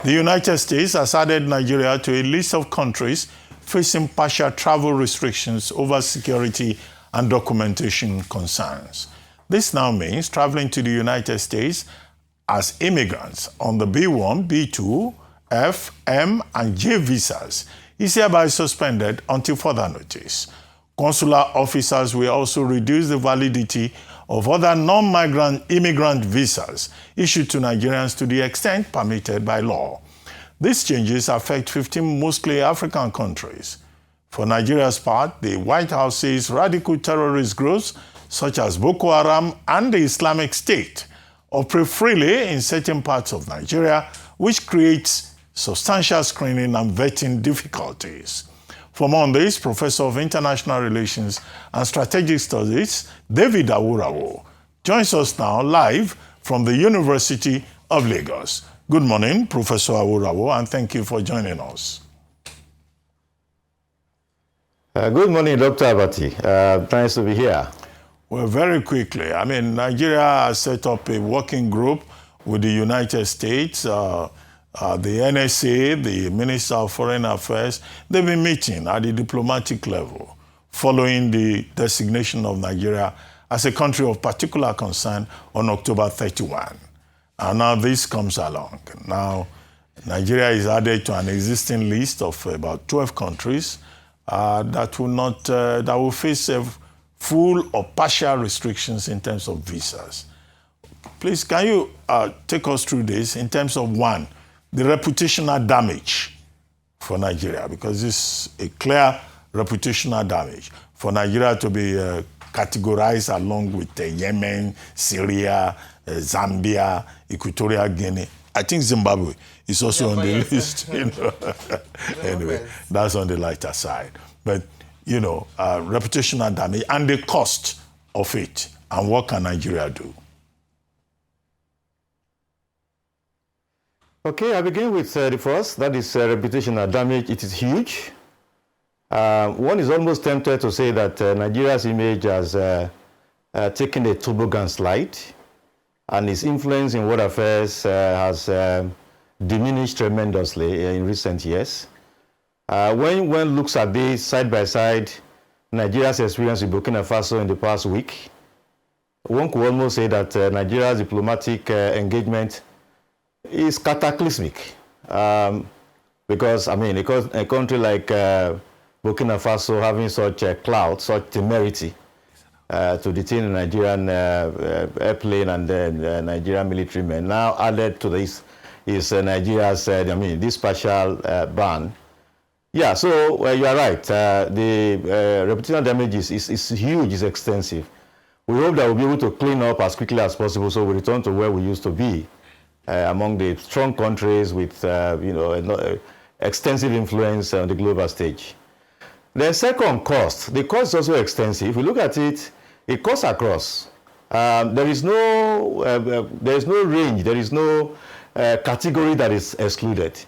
The United States has added Nigeria to a list of countries facing partial travel restrictions over security and documentation concerns. This now means traveling to the United States as immigrants on the B1, B2, F, M, and J visas is hereby suspended until further notice. Consular officers will also reduce the validity of other non-migrant immigrant visas issued to Nigerians to the extent permitted by law. These changes affect 15 mostly African countries. For Nigeria's part, the White House says radical terrorist groups such as Boko Haram and the Islamic State operate freely in certain parts of Nigeria, which creates substantial screening and vetting difficulties. For more on this, Professor of International Relations and Strategic Studies, David Aworawo, joins us now live from the University of Lagos. Good morning, Professor Aworawo, and thank you for joining us. Good morning, Dr. Abati. Nice to be here. Well, very quickly, Nigeria has set up a working group with the United States, the NSA, the Minister of Foreign Affairs. They've been meeting at the diplomatic level following the designation of Nigeria as a country of particular concern on October 31. And now this comes along. Now, Nigeria is added to an existing list of about 12 countries that will face full or partial restrictions in terms of visas. Please, can you take us through this in terms of, one, the reputational damage for Nigeria, because this is a clear reputational damage for Nigeria to be categorized along with Yemen, Syria, Zambia, Equatorial Guinea. I think Zimbabwe is also on the list. Anyway, that's on the lighter side. But, reputational damage and the cost of it, and what can Nigeria do? Okay, I begin with the first. That is reputational damage. It is huge. One is almost tempted to say that Nigeria's image has taken a toboggan slide, and its influence in world affairs has diminished tremendously in recent years. When one looks at this side by side, Nigeria's experience with Burkina Faso in the past week, one could almost say that Nigeria's diplomatic engagement is cataclysmic. Because a country like Burkina Faso having such a clout, such temerity to detain a Nigerian airplane and then Nigerian military men, now added to this is Nigeria's, this partial ban. Yeah, so you are right. The reputational damage is huge, is extensive. We hope that we'll be able to clean up as quickly as possible so we return to where we used to be among the strong countries with extensive influence on the global stage. The second, cost. The cost is also extensive. If we look at it, it cuts across. There is no range. There is no category that is excluded.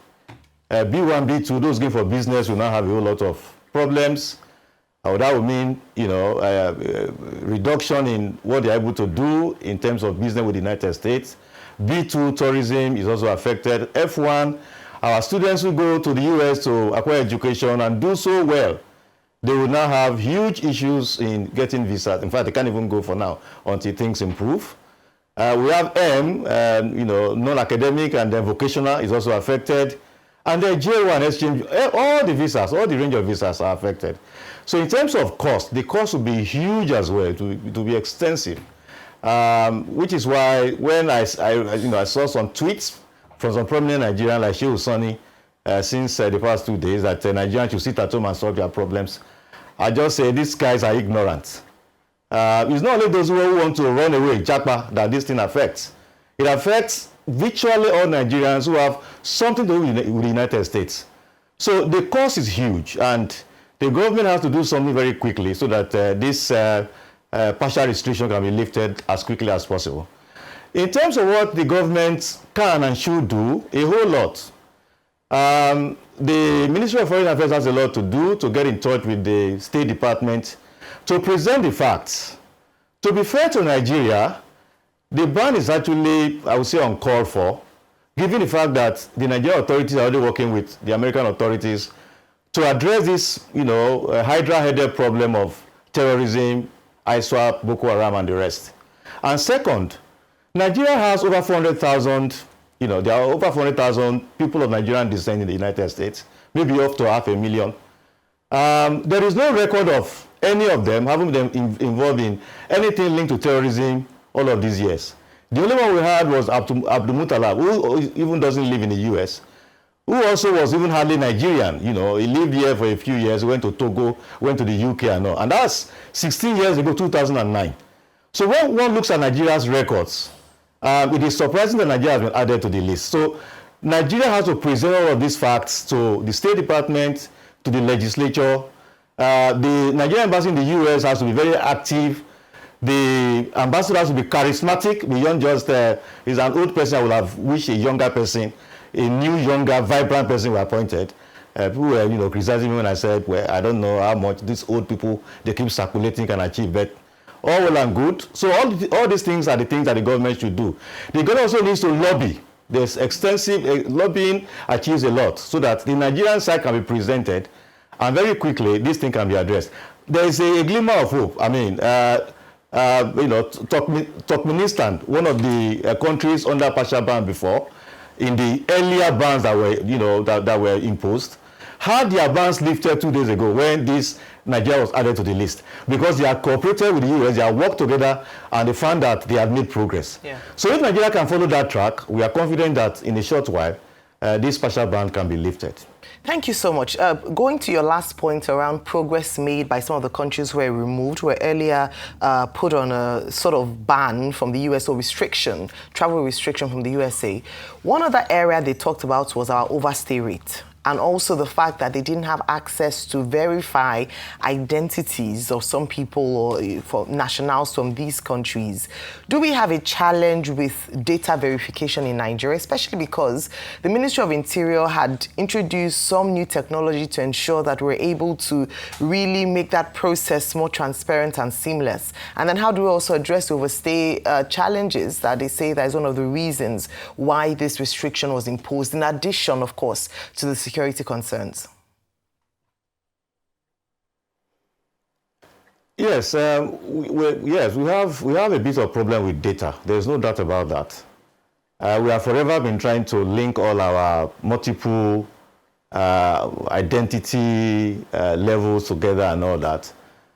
B1, B2, those going for business will now have a whole lot of problems. That would mean, reduction in what they're able to do in terms of business with the United States. B2, tourism is also affected. F1, our students who go to the US to acquire education and do so well, they will now have huge issues in getting visas. In fact, they can't even go for now until things improve. We have M, non-academic and then vocational is also affected. And then J1 exchange, all the visas, all the range of visas are affected. So in terms of cost, the cost will be huge as well, to be extensive. Which is why when I saw some tweets from some prominent Nigerians like Shehu Sani since the past 2 days that Nigerians should sit at home and solve their problems, I just say these guys are ignorant. It's not only those who want to run away, Japa, that this thing affects. It affects virtually all Nigerians who have something to do with the United States. So the cost is huge, and the government has to do something very quickly so that this partial restriction can be lifted as quickly as possible. In terms of what the government can and should do, a whole lot. The Ministry of Foreign Affairs has a lot to do to get in touch with the State Department to present the facts. To be fair to Nigeria, the ban is actually, I would say, uncalled for, given the fact that the Nigerian authorities are already working with the American authorities to address this, hydra-headed problem of terrorism, ISWAP, Boko Haram, and the rest. And second, Nigeria has over 400,000, there are over 400,000 people of Nigerian descent in the United States, maybe up to 500,000. There is no record of any of them having them involved in anything linked to terrorism all of these years. The only one we had was Abdul Muttalab, who even doesn't live in the US, who also was even hardly Nigerian. He lived here for a few years, went to Togo, went to the UK and all. And that's 16 years ago, 2009. So when one looks at Nigeria's records, it is surprising that Nigeria has been added to the list. So Nigeria has to present all of these facts to the State Department, to the legislature. The Nigerian embassy in the US has to be very active. The ambassador has to be charismatic beyond just he's an old person. I would have wished a younger person, a new, younger, vibrant person were appointed. People were, criticizing me when I said, well, I don't know how much these old people, they keep circulating can achieve, but all well and good. So all these things are the things that the government should do. The government also needs to lobby. There's extensive lobbying achieves a lot so that the Nigerian side can be presented and very quickly this thing can be addressed. There is a glimmer of hope. I mean, Turkmenistan, one of the countries under partial ban before, in the earlier bans that were, that were imposed, had their bans lifted 2 days ago when this Nigeria was added to the list, because they had cooperated with the US, they had worked together, and they found that they had made progress. Yeah. So if Nigeria can follow that track, we are confident that in a short while, this partial ban can be lifted. Thank you so much. Going to your last point around progress made by some of the countries who were removed, were earlier put on a sort of ban from the US or restriction, travel restriction from the USA. One other area they talked about was our overstay rate, and also the fact that they didn't have access to verify identities of some people or for nationals from these countries. Do we have a challenge with data verification in Nigeria, especially because the Ministry of Interior had introduced some new technology to ensure that we're able to really make that process more transparent and seamless? And then how do we also address the overstay challenges that they say that is one of the reasons why this restriction was imposed, in addition, of course, to the security concerns? Yes, we have a bit of problem with data. There's no doubt about that. We have forever been trying to link all our multiple identity levels together and all that.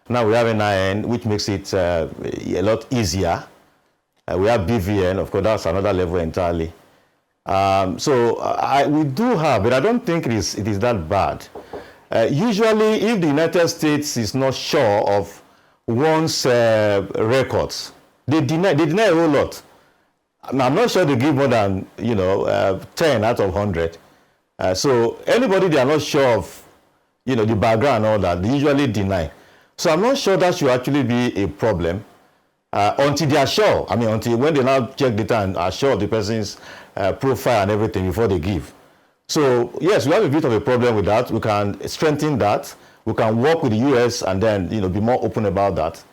Now we have NIN, which makes it a lot easier. We have BVN, of course, that's another level entirely. We do have, but I don't think it is that bad. Usually, if the United States is not sure of one's records, they deny a whole lot. I'm not sure they give more than 10 out of 100. So anybody they are not sure of, the background and all that, they usually deny. So I'm not sure that should actually be a problem until they are sure. I mean, until when they now check data and are sure of the person's profile and everything before they give. So yes, we have a bit of a problem with that. We can strengthen that. We can work with the US and then be more open about that.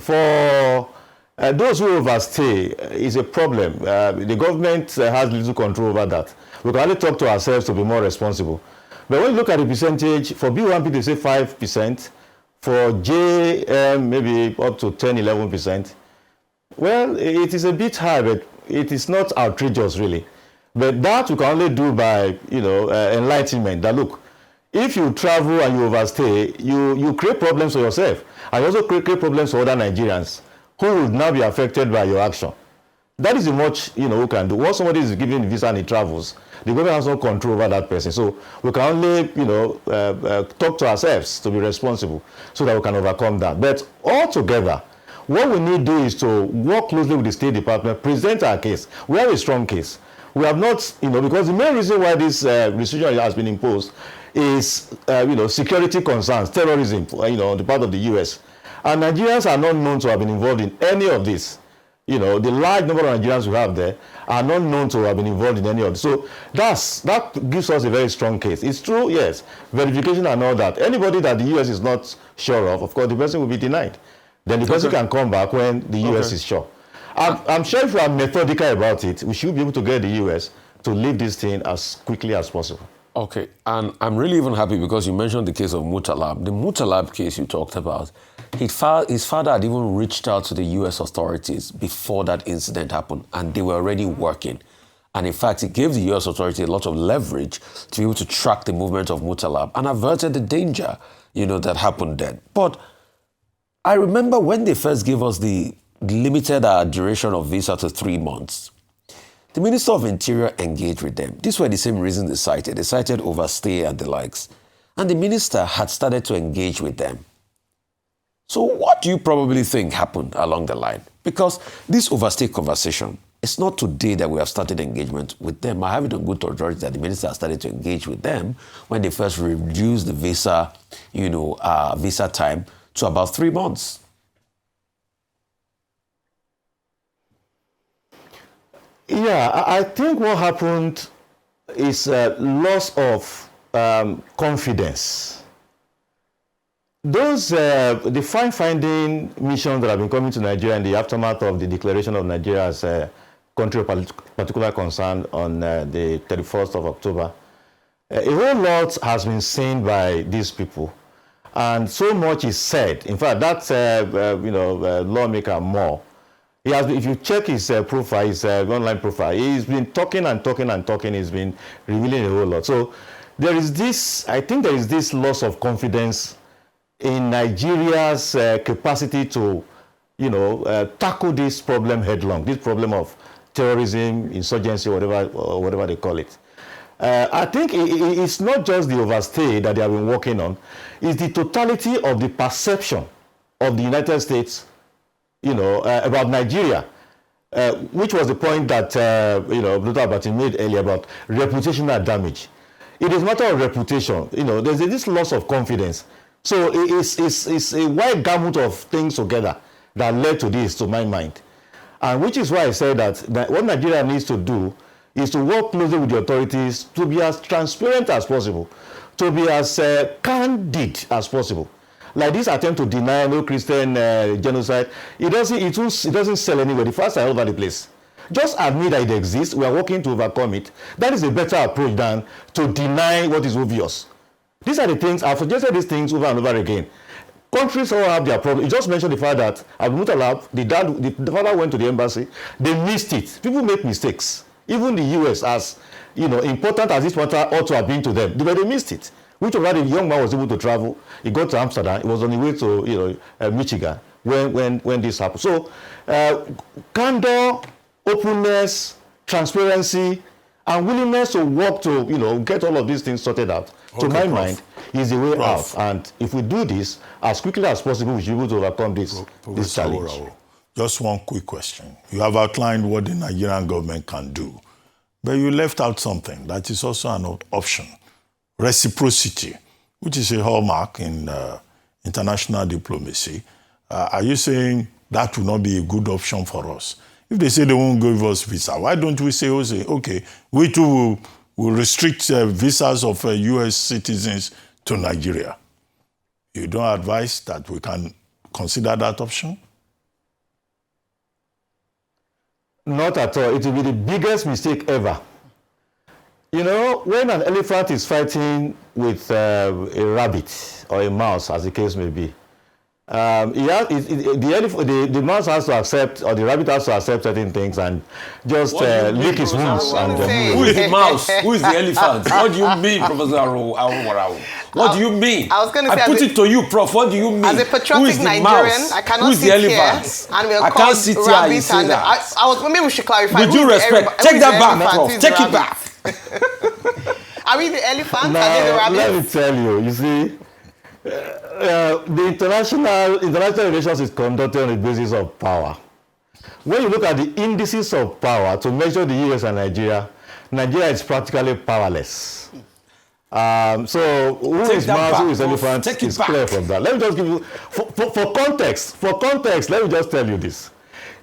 For those who overstay is a problem. The government has little control over that. We can only talk to ourselves to be more responsible. But when you look at the percentage, for B1P they say 5%, for J maybe up to 10-11%. Well, it is a bit high, but it is not outrageous, really. But that we can only do by, enlightenment. That look, if you travel and you overstay, you create problems for yourself, and you also create problems for other Nigerians who will now be affected by your action. That is the much we can do. Once somebody is given visa and he travels, the government has no control over that person. So we can only, talk to ourselves to be responsible, so that we can overcome that. But altogether, what we need to do is to work closely with the State Department, present our case. We have a strong case. We have not, because the main reason why this restriction has been imposed is, security concerns, terrorism, on the part of the US. And Nigerians are not known to have been involved in any of this. The large number of Nigerians we have there are not known to have been involved in any of this. So that gives us a very strong case. It's true, yes, verification and all that. Anybody that the US is not sure of course, the person will be denied. Then the person can come back when the US is sure. I'm sure if we are methodical about it, we should be able to get the US to leave this thing as quickly as possible. Okay, and I'm really even happy because you mentioned the case of Mutalab. The Mutalab case you talked about, his father had even reached out to the US authorities before that incident happened, and they were already working. And in fact, it gave the US authority a lot of leverage to be able to track the movement of Mutalab and averted the danger, that happened then. But I remember when they first gave us the limited duration of visa to 3 months, the Minister of Interior engaged with them. These were the same reasons they cited. They cited overstay and the likes. And the minister had started to engage with them. So what do you probably think happened along the line? Because this overstay conversation, it's not today that we have started engagement with them. I have it on good authority that the minister has started to engage with them when they first reduced the visa, visa time to about 3 months. Yeah, I think what happened is loss of confidence. Those, the finding missions that have been coming to Nigeria in the aftermath of the declaration of Nigeria as a country of particular concern on the 31st of October, a whole lot has been seen by these people. And so much is said. In fact, that lawmaker Moore, he has, if you check his profile, his online profile, he's been talking and talking and talking. He's been revealing a whole lot. So there is this, I think there is this loss of confidence in Nigeria's capacity to, tackle this problem headlong, this problem of terrorism, insurgency, whatever they call it. I think it's not just the overstay that they have been working on. It's the totality of the perception of the United States about Nigeria, which was the point that, Dr. Abati made earlier about reputational damage. It is a matter of reputation. There's this loss of confidence. So it's a wide gamut of things together that led to this, to my mind. And which is why I say that what Nigeria needs to do is to work closely with the authorities to be as transparent as possible, to be as candid as possible. Like this attempt to deny no Christian genocide, it doesn't sell anywhere. The facts are all over the place. Just admit that it exists. We are working to overcome it. That is a better approach than to deny what is obvious. These are the things, I've suggested these things over and over again. Countries all have their problem. You just mentioned the fact that Abu Mutalab, the father went to the embassy, they missed it. People make mistakes. Even the US, as important as this matter ought to have been to them, they missed it. Which of that the young man was able to travel. He got to Amsterdam. He was on the way to Michigan when this happened. So candor, openness, transparency, and willingness to work to get all of these things sorted out. Okay, to my mind, is the way out. And if we do this as quickly as possible, we should be able to overcome this challenge. Aworawo, just one quick question. You have outlined what the Nigerian government can do, but you left out something that is also an option. Reciprocity, which is a hallmark in international diplomacy. Are you saying that will not be a good option for us? If they say they won't give us visa, why don't we say, okay, we too will restrict visas of US citizens to Nigeria? You don't advise that we can consider that option? Not at all. It will be the biggest mistake ever. When an elephant is fighting with a rabbit or a mouse, as the case may be, the mouse has to accept, or the rabbit has to accept certain things and just lick his wounds. Who is the mouse? Who is the elephant? What do you mean, Professor Aworawo? What do you mean? I was going to say, I put it to you, Prof. What do you mean? As a patriotic Nigerian, I cannot sit here and we'll call rabbit and maybe we should clarify. With due respect, take that back, Prof. Take it back. Are we the elephant? Now, are they the rabbit? let me tell you, see, the international relations is conducted on the basis of power. When you look at the indices of power to measure the US and Nigeria is practically powerless. So who is mouse, who is elephant is clear from that. Let me just give you, for context, let me just tell you this.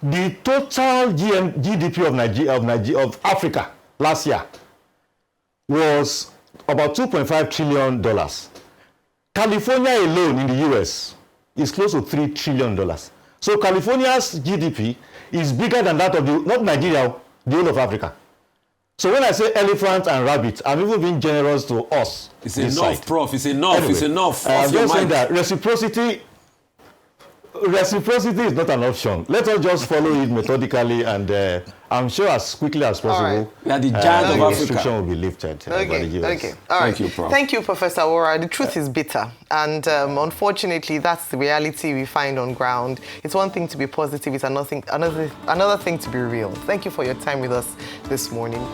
The total GDP of Africa last year was about $2.5 trillion. California alone in the US is close to $3 trillion. So California's GDP is bigger than that of not Nigeria, the whole of Africa. So when I say elephant and rabbit, I'm even being generous to us. It's enough, Prof. It's enough. Anyway, It's enough. I'm just saying that reciprocity is not an option. Let us just follow it methodically, and I'm sure as quickly as possible, Right. We are the giant of the Africa. restriction will be lifted by the US. Okay. All right. Thank you, Prof. Thank you, Professor Aworawo. The truth is bitter, and unfortunately, that's the reality we find on ground. It's one thing to be positive; it's another thing to be real. Thank you for your time with us this morning.